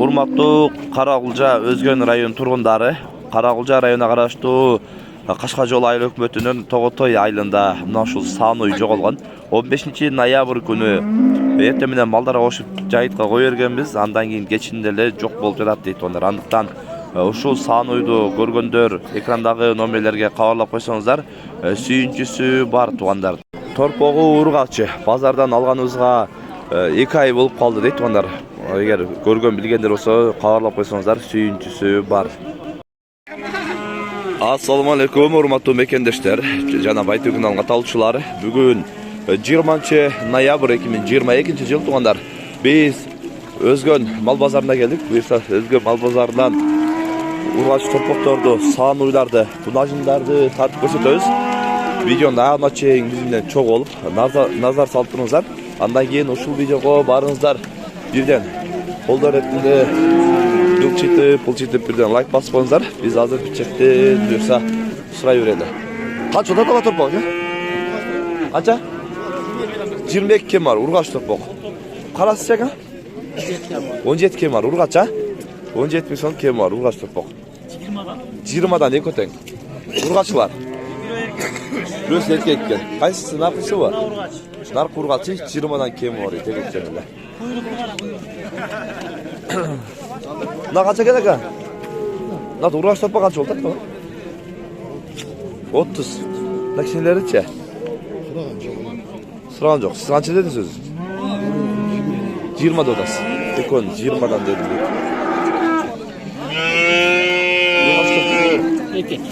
Урматтуу Каракулжа Өзгөн район тургундары, Каракулжа районуна караштуу Кашка жол айыл өкмөтүнүн Тоготой айылында мына ушул саануй жоголгон. 15 ноябрь күнү эртең менен малдара кошуп жайытка кое бергенбиз. Андан кийин кечинде эле жок болуп жатат дейт ондар. Андыктан ушул саануйду көргөндөр экрандагы номерлерге кабарлап койсоңуздар, сүйүнчүсү бар туугандар. Торпогу ургакчы. Базардан алганыбызга 2 ай болуп калды дейт туугандар. Эгер көргөн билгендер болсо кабарлап койсоңуздар, сүйүнчүсү бар. Assalamu alaikum урматтуу мекендештер жана Байтөк каналынын каталуучулары. Бүгүн 20 ноябрь 2022 жыл туугандар. Биз Өзгөн мал базарына келдик. Буюрса Өзгөн мал базарынан ургач торпокторду, саануйларды, тунажындарды тартып көрсөтөбүз. Видеонун агына чейин биз менен чогуу болуп назар салып туруңуздар. Андан кийин ушул видеого барыңыздар. Бирден колдор этинде пулчитип бирден лайк басып коюңуздар. Биз азыр пичекти буюрса сурай берели. Канча тотала торпок? Канча? 22 кем бар ургач торпок. Карасы чека? 17 кем бар ургача? 17 миң сом кем бар ургач торпок. 20дан эки тең. Ургачылар. Бирөөсү эркек экен. Кайсысы наркысы бар? Наркы ургачы 20дан кем бар эркек эле. На канча керек а? На ургач торпок канча болот а? 30. На кишилеричи? Сураган жок. Сиз канча дедиңиз өзү? 20 додасыз. Экөн 20дан дедим.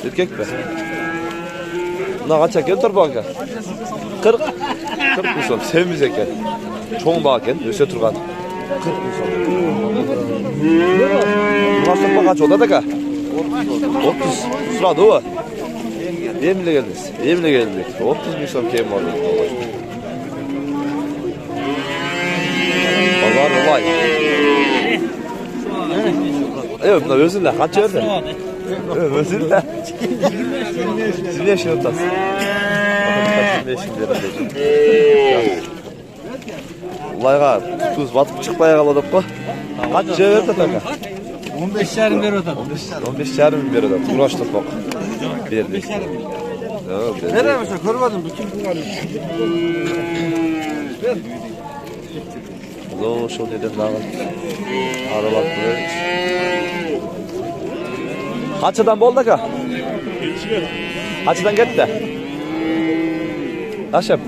Эркек бе? На канча экен торпок ака? 40 миң сом. Семиз экен. Чоң баа экен, өсө турган. 40 миң сом. Ургач торпок канча болот ака? 30. Сурадыбы? Эмне келдиңиз? 30 миң сом кем бар. Базар улай. Мына өзүнө канча берди? Өзүнө. Сиз не ишин атасыз? Улайга туз батып чыкпай калып атат го. Канча берди ака? 15,5 берип атат. 15,5 берип атат. Ургач торпок. Берди. Беремесе көрбөдүм бүтүн кылган. Ошол жерден дагы аралап көрөбүз. Канчадан болду ака? Канчадан кетти? Ашап.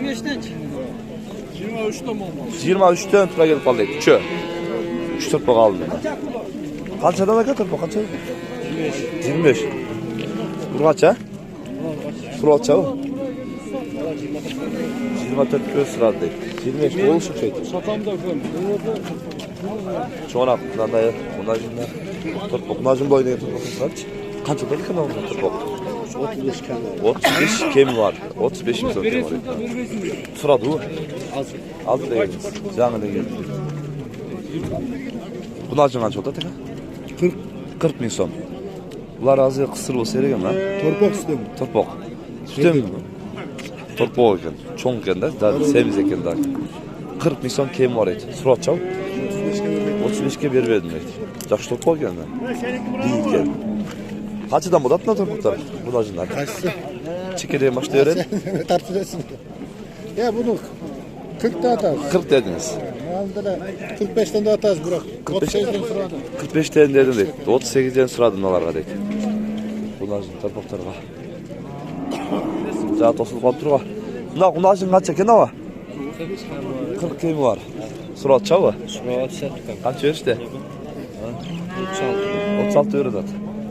23'ten болду. 23'төн тура келип калды. 3 торпок алды. Канчадан ака торпок канча? 25. Ургача? Суралчабы? 24 сурады. 25 болушу чейт. Сатамда көн. Чоңак мындай мунажында торпок мунажын бой деген торпок сатчы. Канча экен ал торпок? 35 кем. 35 кем бар. 35 миң сом бар. Сурадыбы? Алды деген. Жаңы деген. Мунажын канча болот ака? 40 миң сом. Булар азыр кысыр болсо керек эме? Торпок үстөм. Торпок. Үстөм. Торпок экен. Чоң экен да, семиз экен да. 40 миң сом кем бар эт. Суратчабы? 35 ке бербедим дейт. Жакшы торпок экен да. Ийген. Канчадан болот мына торпоктор? Мунажындар. Кайсы? Чекеден баштай берет. Тартып берсин. Буну 40 да атабыз. 40 дедиңиз. Алдыра 45'ten de ataz bırak. 38'den sıradım. 45'ten dedim deyt. 38'den sıradım alarga deyt. Mунажын торпокторго. Жа тосулуп калып турга. Мына мунажын канча экен аба? 40 кеми бар. Суратчабы? Суратчы. Канча беришти? 36 берип атат.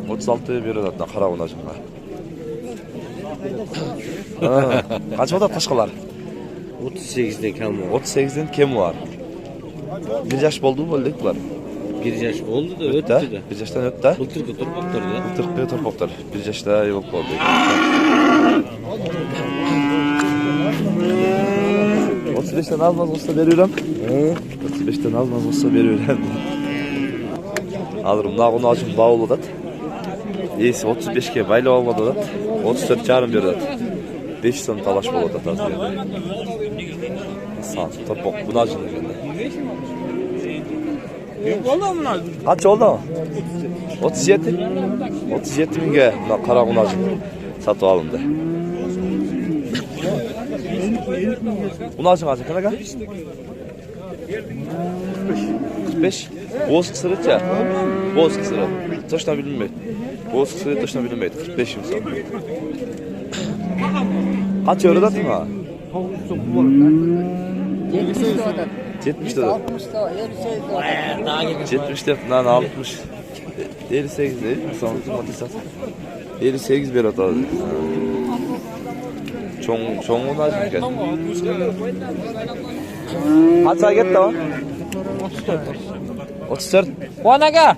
36 берип атат кара мунажынга. Канча атат ташкалар? 38'den kemi var. 38'den kemi var. Bir yaş oldu mu öldük var? 1 yaş oldu da öttü de. 1 yaştan öttü da. Bıltırkı torpoktor da. Bıltırkı torpoktor. 1 yaşta yok oldu. 35'ten az olsa veriyorum. 35'ten az olsa veriyorum. Alırım. Nağın ağacım bağlı da. Iyisi 35'ke baylı olmadı da. 34 çarım veriyor. 5 son talaş bolu da. Sağ torpok. Mунажын ekan. Oldu mu lan? Kaç oldu? 37. 37 binge kara kunacı satып alındı. Kunacı kaç kadar? 45. Boz kısırıca. Boz kısırı. Точно bilinmeydi. Boz kısırı точно bilinmeydi. 45 yıl sonra. Kaç euro da mı? 70 lira. 70 lira. 60. 58 değil mi? Son matisat. 58 bir hata. Çoğun acı mı? Kaç ay gitti o? 34. Konaga.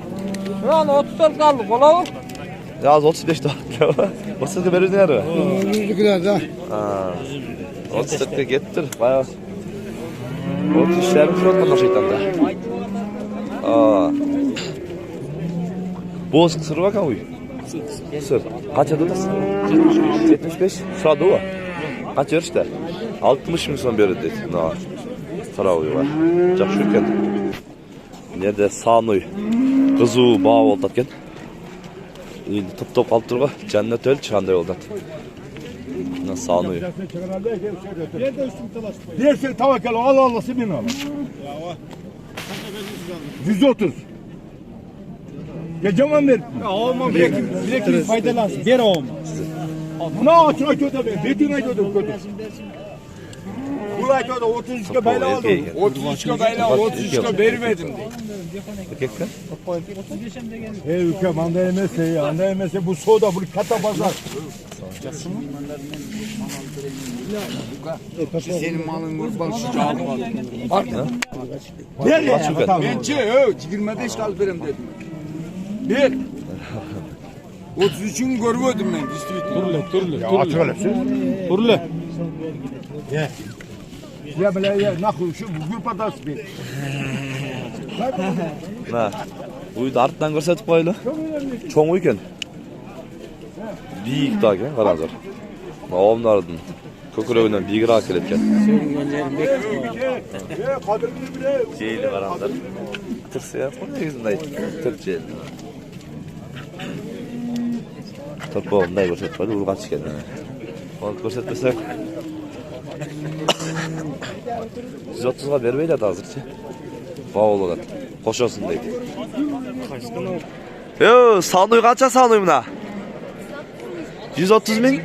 Lan 34 kaldı. Kola Ya az 35 daha. 30'a verir ne ara? Yüzükler de. Ha. 34'e getir. Bayağı. 30 işlerim sırotmadan şeytanda. Aa. Boz kısır bak abi. Kısır. Kaç adı da? 75. Sıradı o. Kaç yarışta? 60 mı son beri dedi. Na. Sırağı var. Жақсы екен. Nerede Sanoy. Kızı bağ oldu atken. Енді топ қалып тұр ғой. Жәннат өл шығандай oldu. Мына Sanoy. Dersin tavakkal al Allah'sı bin al. 130. Geceman ver. Olma bilek faydalansın. Bir olma. Buna açığa kötü be. Betine kötü. Buraya kötü 33'e bayla aldım. 33'e bayla 33'e vermedim. Erkek mi? Hey ülke manda yemese ya. Manda yemese bu soda bu kata pazar. Senin malın kurban sıcağı var. Ver ya. Bence 25 kalp verim dedim. Bir. 33'ünü görmedim ben. Turle. Ya aç öyle söz. Turle. Ya böyle ya nakıl şu gül patası bir. Мына uydu arttan көрсетіп қойылы. Çoğu екен. Биік та екен, қараңыздар. Оғымдардың көкірегінен биігірек келеді екен. Жейлі қараңыздар. Тырсия негізінде төрт жейлі. Торпоғындай көрсетіп қойды, ұрғач екен. Оны көрсетпесек 130'ға бермейді азырчы. Бауыл олады. Қошосын дейді. Sanoy қанша Sanoy мына? 130 мың?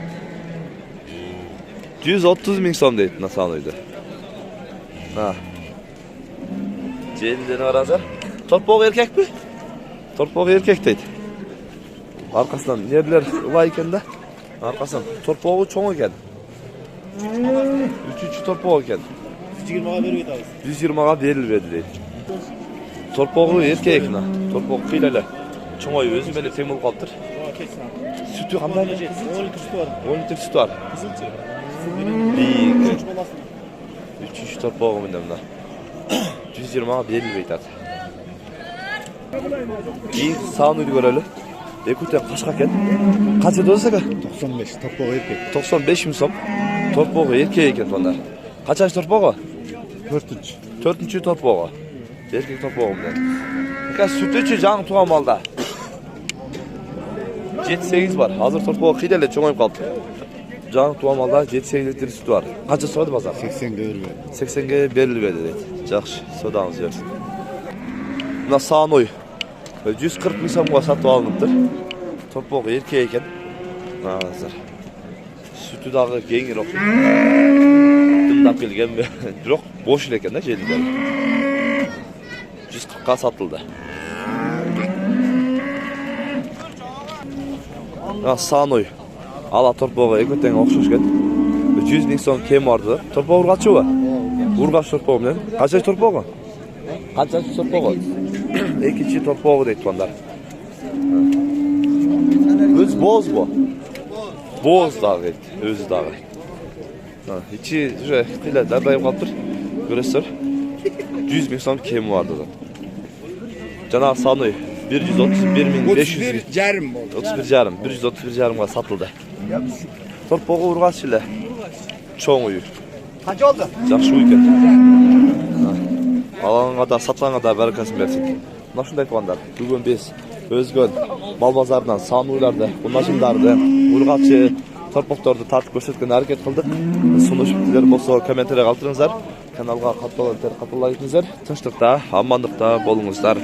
130 мың сом дейді мына Sanoy'ды. Желілері қараңыздар. Торпоғы еркек пе? Торпоғы еркек дейді. Арқасынан нерлер ұлай екен да. Арқасынан торпоғы çoğu екен. Üçüncü torpoğu eкен. 120'ga verilmedi deydi. Torpoğu erkek mına. Torpoğu kıylala. Çoğuy özü böyle temul kaptır. Sütü qanday? 10 litr sütü var. Büyük. Üçüncü torpoğu mına mına. 120'ga verilmedi dedi. İyi Sanoy'du görelim. Ekute kaçka eken? Kaç еді olsa ka? 95 topuğu erkek. 95 mi som? Torpoğu erkek eken bunda. Kaçaç torpoğu? 4. torpoğu. Erkek torpoğu bundan. Ka sütü içi жаңы туған малda. 7-8 var. Hazır torpoğu kıydele çoğayıp kaldı. Жаңы туған malda 7-8 litre sütü var. Kaça soğudu bazar? 80'ge verilmedi. 80'ge verilmedi dedi. Жақсы, sodağınız versin. Mına Sanoy. 140 мың сомға сатып алыныптыр. Torpoğu erkek eken. Hazır. Sütü dağı kengir okşu. Dımdap kelgen mi? Yok, boş eken de jeliler. 140'ga satıldı. Sanoy. Ala torpoğu ekmeten okşuş eken. 100 мың сом kem vardı. Torpoğu urgaçı var. Urgaç torpoğu bilen. Kaçaç torpoğu? Kaçaç torpoğu? İkinci torpoğu deyip onlar. Öz boz bu. Boz dağı deyip. Özü dağı. İçi şöyle dardayıp kalıptır. Görürsün. 100 мың сом kemi vardı da. Cana Sanoy 131.500. Yarım oldu. 31,5. 131,5'ga satıldı. Torpoğu urgaç ile. Çoğu. Kaç oldu? Жақсы екен. Алганга да, сатканга да баракасын берсин. Мына ушундай туугандар. Бүгүн биз Өзгөн мал базарынан сан уйларды, кунашымдарды, ургакчы торпокторду тартып көрсөткөнгө аракет кылдык. Сунуш пикирлер болсо комментарий калтырыңыздар. Каналга каттала кетиңиздер. Тынчтыкта, амандыкта болуңуздар.